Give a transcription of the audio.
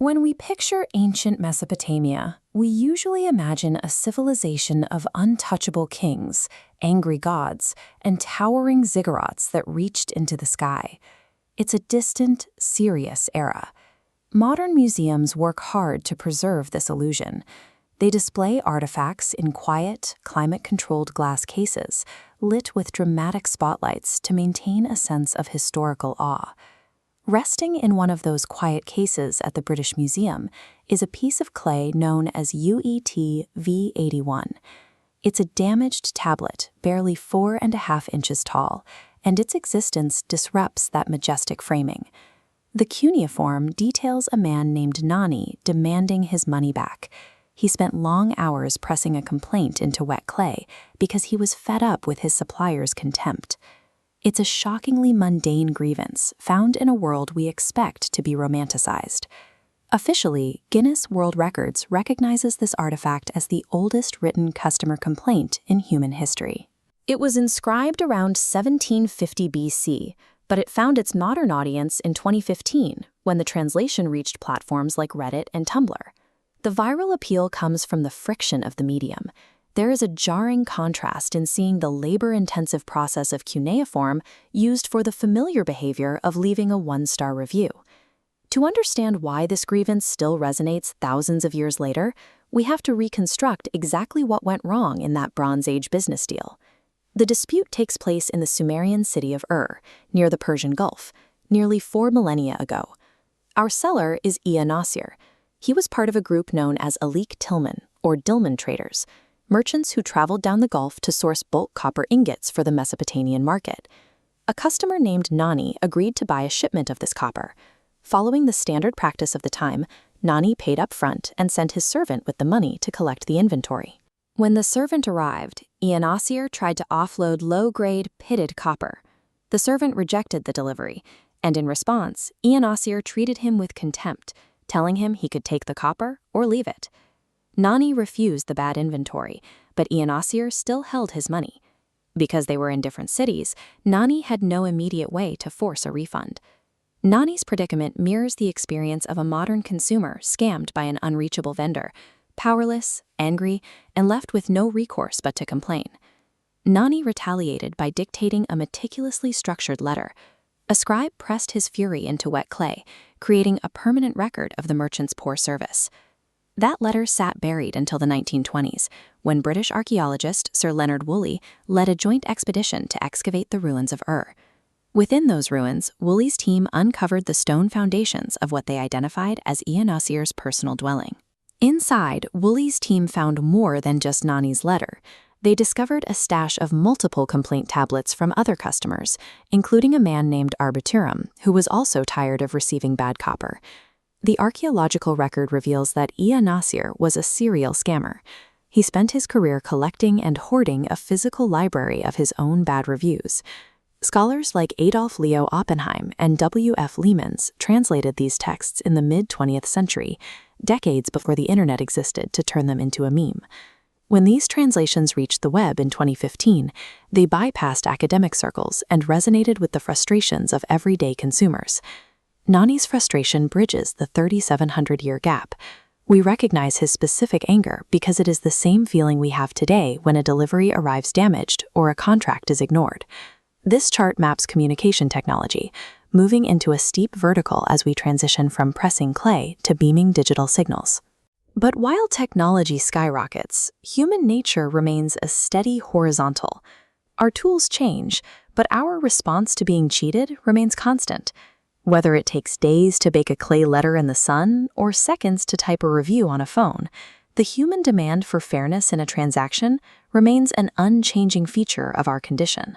When we picture ancient Mesopotamia, we usually imagine a civilization of untouchable kings, angry gods, and towering ziggurats that reached into the sky. It's a distant, serious era. Modern museums work hard to preserve this illusion. They display artifacts in quiet, climate-controlled glass cases, lit with dramatic spotlights to maintain a sense of historical awe. Resting in one of those quiet cases at the British Museum is a piece of clay known as UET-V81. It's a damaged tablet, barely 4.5 inches tall, and its existence disrupts that majestic framing. The cuneiform details a man named Ea-nāṣir demanding his money back. He spent long hours pressing a complaint into wet clay because he was fed up with his supplier's contempt. It's a shockingly mundane grievance found in a world we expect to be romanticized. Officially, Guinness World Records recognizes this artifact as the oldest written customer complaint in human history. It was inscribed around 1750 BC, but it found its modern audience in 2015 when the translation reached platforms like Reddit and Tumblr. The viral appeal comes from the friction of the medium. There is a jarring contrast in seeing the labor-intensive process of cuneiform used for the familiar behavior of leaving a one-star review. To understand why this grievance still resonates thousands of years later, we have to reconstruct exactly what went wrong in that Bronze Age business deal. The dispute takes place in the Sumerian city of near the Persian Gulf, nearly 4 millennia ago. Our seller is Ea-nāṣir. He was part of a group known as Alik Tilman, or Dilmun traders, merchants who traveled down the Gulf to source bulk copper ingots for the Mesopotamian market. A customer named Ea-nāṣir agreed to buy a shipment of this copper. Following the standard practice of the time, Ea-nāṣir paid up front and sent his servant with the money to collect the inventory. When the servant arrived, Ea-nāṣir tried to offload low-grade, pitted copper. The servant rejected the delivery, and in response, Ea-nāṣir treated him with contempt, telling him he could take the copper or leave it. Ea-nāṣir refused the bad inventory, but Ea-nāṣir still held his money. Because they were in different cities, Ea-nāṣir had no immediate way to force a refund. Ea-nāṣir's predicament mirrors the experience of a modern consumer scammed by an unreachable vendor, powerless, angry, and left with no recourse but to complain. Ea-nāṣir retaliated by dictating a meticulously structured letter. A scribe pressed his fury into wet clay, creating a permanent record of the merchant's poor service. That letter sat buried until the 1920s, when British archaeologist Sir Leonard Woolley led a joint expedition to excavate the ruins of Within those ruins, Woolley's team uncovered the stone foundations of what they identified as Ea-nāṣir's personal dwelling. Inside, Woolley's team found more than just Ea-nāṣir's letter. They discovered a stash of multiple complaint tablets from other customers, including a man named Arbiturum, who was also tired of receiving bad copper. The archaeological record reveals that Ea-nāṣir was a serial scammer. He spent his career collecting and hoarding a physical library of his own bad reviews. Scholars like Adolf Leo Oppenheim and W.F. Leemans translated these texts in the mid-20th century, decades before the internet existed to turn them into a meme. When these translations reached the web in 2015, they bypassed academic circles and resonated with the frustrations of everyday consumers. Ea-nāṣir's frustration bridges the 3,700-year gap. We recognize his specific anger because it is the same feeling we have today when a delivery arrives damaged or a contract is ignored. This chart maps communication technology, moving into a steep vertical as we transition from pressing clay to beaming digital signals. But while technology skyrockets, human nature remains a steady horizontal. Our tools change, but our response to being cheated remains constant. Whether it takes days to bake a clay letter in the sun or seconds to type a review on a phone, the human demand for fairness in a transaction remains an unchanging feature of our condition.